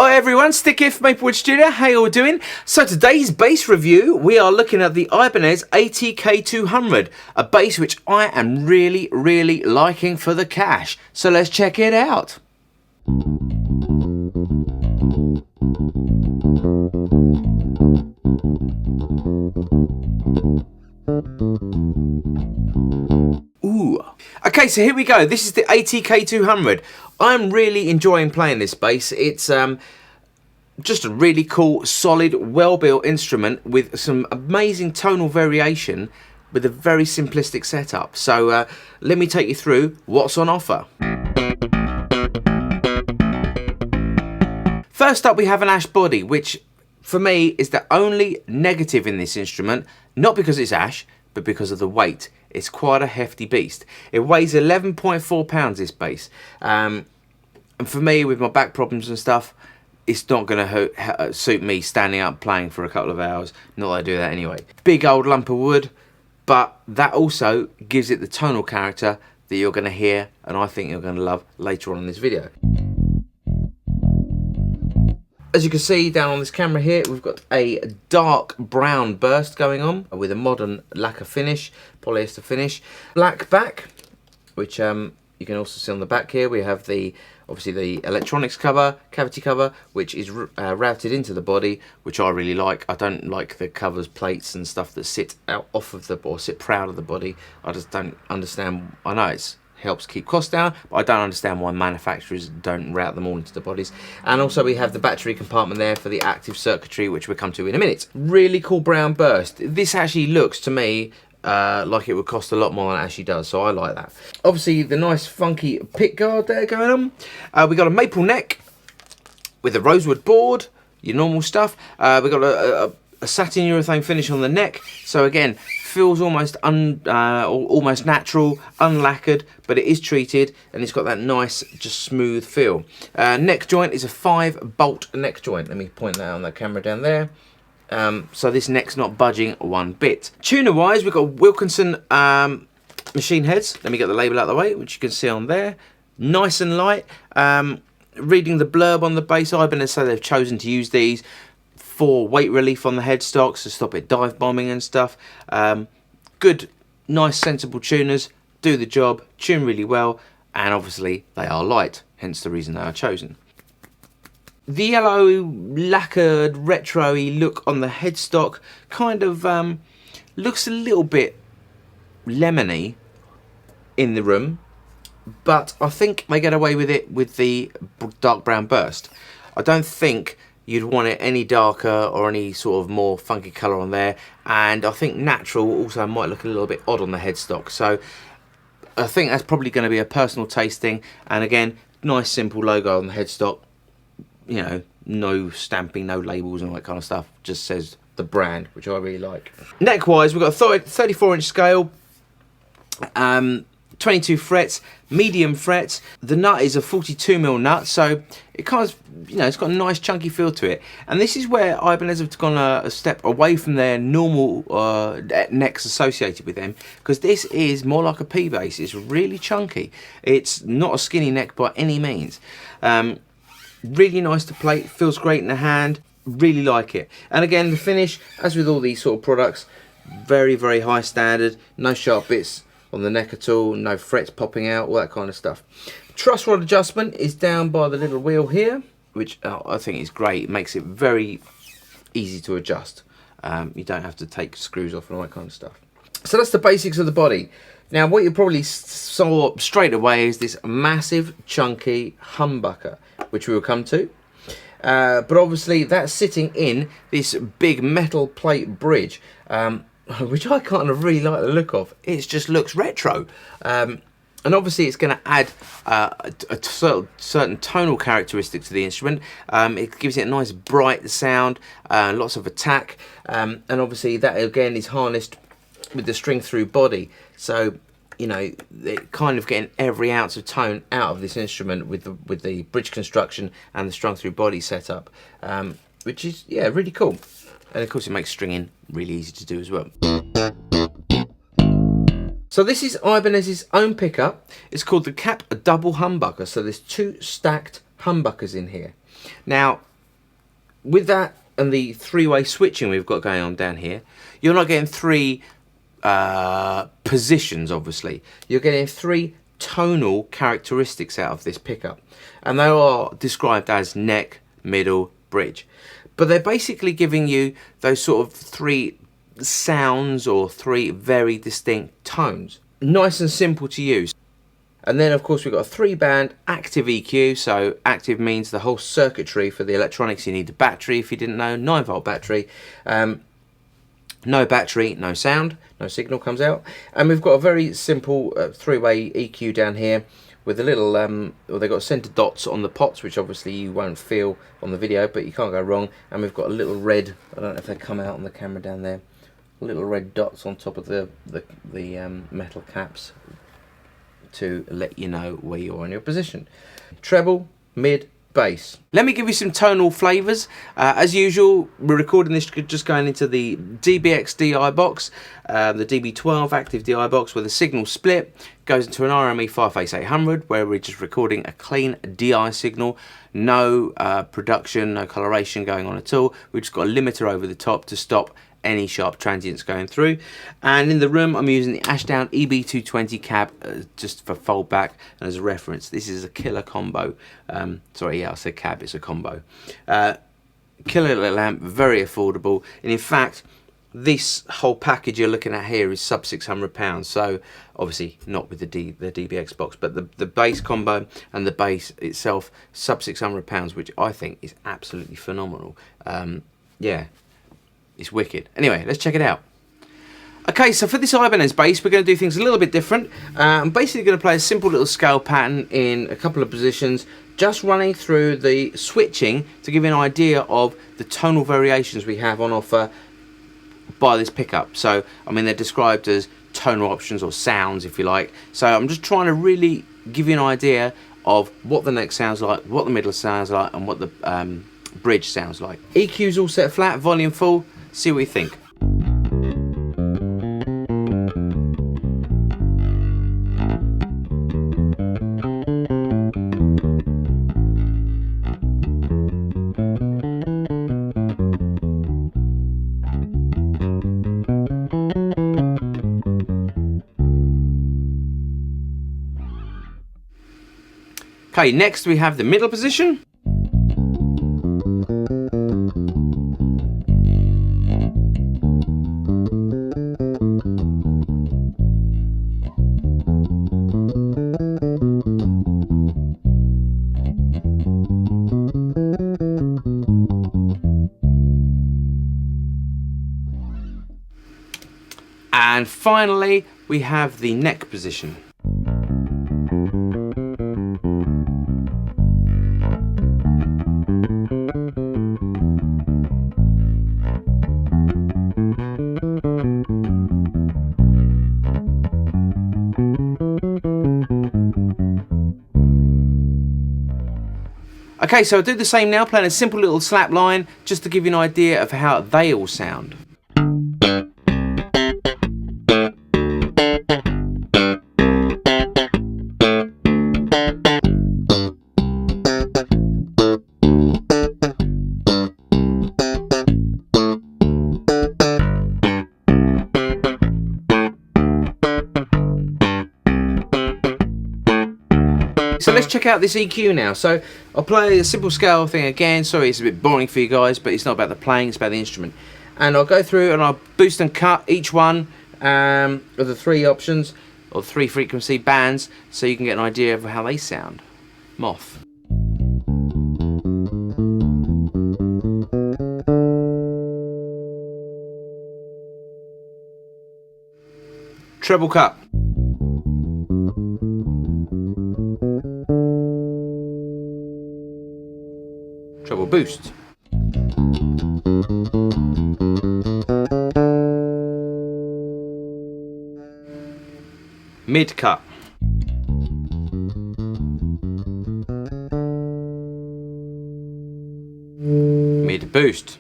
Hi everyone, Stick here for Maplewood Studio. How you all doing? So today's bass review, we are looking at the Ibanez ATK200, a bass which I am really liking for the cash. So let's check it out. Ooh. Okay, so here we go. This is the ATK200. I'm really enjoying playing this bass. It's just a really cool, solid, well-built instrument with some amazing tonal variation with a very simplistic setup. So let me take you through what's on offer. First up, we have an ash body, which for me is the only negative in this instrument, not because it's ash, but because of the weight. It's quite a hefty beast. It weighs 11.4 pounds, this bass. And for me, with my back problems and stuff, it's not going to suit me standing up playing for a couple of hours. Not that I do that anyway. Big old lump of wood, but that also gives it the tonal character that you're going to hear, and I think you're going to love later on in this video. As you can see down on this camera here, we've got a dark brown burst going on with a modern lacquer finish, polyester finish. Black back, which you can also see on the back here. We have obviously the electronics cover, cavity cover, which is routed into the body, which I really like. I don't like the covers, plates and stuff that sit out off of the, or sit proud of the body. I just don't understand. I know it's helps keep costs down, but I don't understand why manufacturers don't route them all into the bodies. And also we have the battery compartment there for the active circuitry, which we'll come to in a minute. Really cool brown burst. This actually looks to me like it would cost a lot more than it actually does, so I like that. Obviously the nice funky pick guard there going on. We got a maple neck with a rosewood board, your normal stuff. We got a satin urethane finish on the neck, so again feels almost almost natural, unlacquered, but it is treated and it's got that nice, just smooth feel. Neck joint is a 5-bolt neck joint. Let me point that out on that camera down there. So this neck's not budging one bit. Tuner wise, we've got Wilkinson machine heads. Let me get the label out of the way, which you can see on there. Nice and light. Reading the blurb on the bass, Ibanez say they've chosen to use these for weight relief on the headstocks to stop it dive bombing and stuff. Good, nice, sensible tuners, do the job, tune really well, and obviously they are light, hence the reason they are chosen. The yellow lacquered retro-y look on the headstock kind of looks a little bit lemony in the room, but I think they get away with it with the dark brown burst. I don't think you'd want it any darker or any sort of more funky colour on there, and I think natural also might look a little bit odd on the headstock, so I think that's probably going to be a personal taste thing. And again, nice simple logo on the headstock, you know, no stamping, no labels and all that kind of stuff, just says the brand, which I really like. Neck wise, we've got a 34-inch scale, 22 frets, medium frets. The nut is a 42mm nut, so it kind of, you know, it's got a nice chunky feel to it. And this is where Ibanez have gone a step away from their normal necks associated with them, because this is more like a P bass. It's really chunky. It's not a skinny neck by any means. Really nice to play, feels great in the hand, really like it. And again, the finish, as with all these sort of products, very high standard, no sharp bits on the neck at all, no frets popping out, all that kind of stuff. Truss rod adjustment is down by the little wheel here, which I think is great. It makes it very easy to adjust. You don't have to take screws off and all that kind of stuff. So that's the basics of the body. Now what you probably saw straight away is this massive chunky humbucker, which we will come to. But obviously that's sitting in this big metal plate bridge, which I kind of really like the look of. It just looks retro. And obviously it's going to add a certain tonal characteristic to the instrument. It gives it a nice bright sound, lots of attack, and obviously that again is harnessed with the string through body. So, you know, they're kind of getting every ounce of tone out of this instrument with the bridge construction and the strung through body setup, which is, yeah, really cool. And of course it makes stringing really easy to do as well. So this is Ibanez's own pickup. It's called the Cap Double Humbucker. So there's 2 stacked humbuckers in here. Now, with that and the three-way switching we've got going on down here, you're not getting three positions, obviously. You're getting three tonal characteristics out of this pickup, and they are described as neck, middle, bridge. But they're basically giving you those sort of three sounds or three very distinct tones. Nice and simple to use. And then of course we've got a 3-band active EQ, so active means the whole circuitry for the electronics. You need the battery, if you didn't know, 9-volt battery. No battery, no sound, no signal comes out. And we've got a very simple 3-way EQ down here with a little, well, they've got centre dots on the pots, which obviously you won't feel on the video, but you can't go wrong. And we've got a little red, I don't know if they come out on the camera down there, little red dots on top of the metal caps to let you know where you are in your position. Treble, mid, bass. Let me give you some tonal flavours. As usual, we're recording this just going into the DBX DI box, the DB12 active DI box, where the signal split goes into an RME 5-phase-800, where we're just recording a clean DI signal, no production, no coloration going on at all. We've just got a limiter over the top to stop any sharp transients going through. And in the room I'm using the Ashdown EB220 cab just for fold back, and as a reference, this is a killer combo. Sorry, yeah, I said cab, it's a combo. Killer little amp, very affordable, and in fact this whole package you're looking at here is sub £600, so obviously not with the DBX box, but the bass combo and the bass itself sub £600, which I think is absolutely phenomenal. Yeah, it's wicked. Anyway, let's check it out. Okay, so for this Ibanez bass, we're going to do things a little bit different. I'm basically going to play a simple little scale pattern in a couple of positions, just running through the switching to give you an idea of the tonal variations we have on offer by this pickup. So, I mean, they're described as tonal options or sounds, if you like. So I'm just trying to really give you an idea of what the neck sounds like, what the middle sounds like, and what the bridge sounds like. EQ's all set flat, volume full. See what you think. Okay, next we have the middle position. And finally, we have the neck position. Okay, so I'll do the same now, playing a simple little slap line, just to give you an idea of how they all sound. So let's check out this EQ now. So I'll play a simple scale thing again. Sorry, it's a bit boring for you guys, but it's not about the playing, it's about the instrument. And I'll go through and I'll boost and cut each one of the three options, or three frequency bands, so you can get an idea of how they sound. Moth. Treble cut. Treble boost. Mid cut. Mid boost.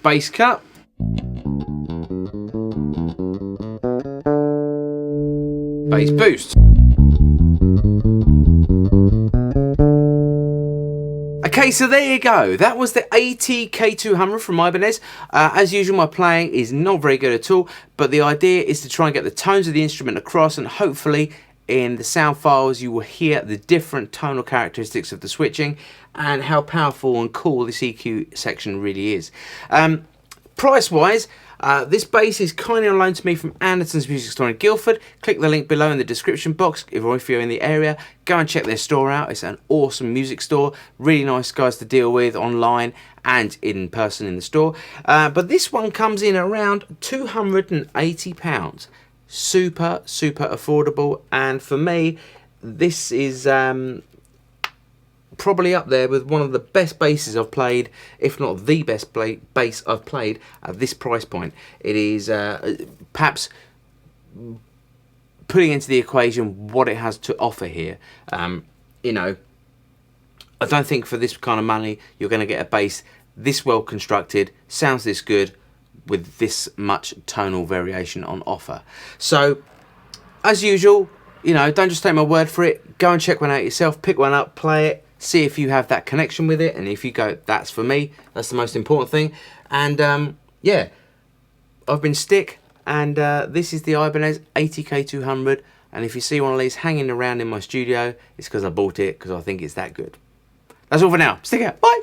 Bass cut. Bass boost. Okay, so there you go. That was the ATK200 from Ibanez. As usual, my playing is not very good at all, but the idea is to try and get the tones of the instrument across, and hopefully in the sound files you will hear the different tonal characteristics of the switching and how powerful and cool this EQ section really is. Price wise, this bass is kindly on loan to me from Anderton's Music Store in Guildford. Click the link below in the description box if you're in the area. Go and check their store out. It's an awesome music store. Really nice guys to deal with online and in person in the store. But this one comes in around £280. Super affordable, and for me this is probably up there with one of the best basses I've played, if not the best bass I've played at this price point. It is perhaps putting into the equation what it has to offer here. You know, I don't think for this kind of money you're going to get a bass this well constructed, sounds this good, with this much tonal variation on offer. So as usual, you know, don't just take my word for it. Go and check one out yourself, pick one up, play it, see if you have that connection with it, and if you go, that's for me, that's the most important thing. And yeah, I've been Stick, and this is the Ibanez ATK200, and if you see one of these hanging around in my studio, it's because I bought it because I think it's that good. That's all for now. Stick out. Bye.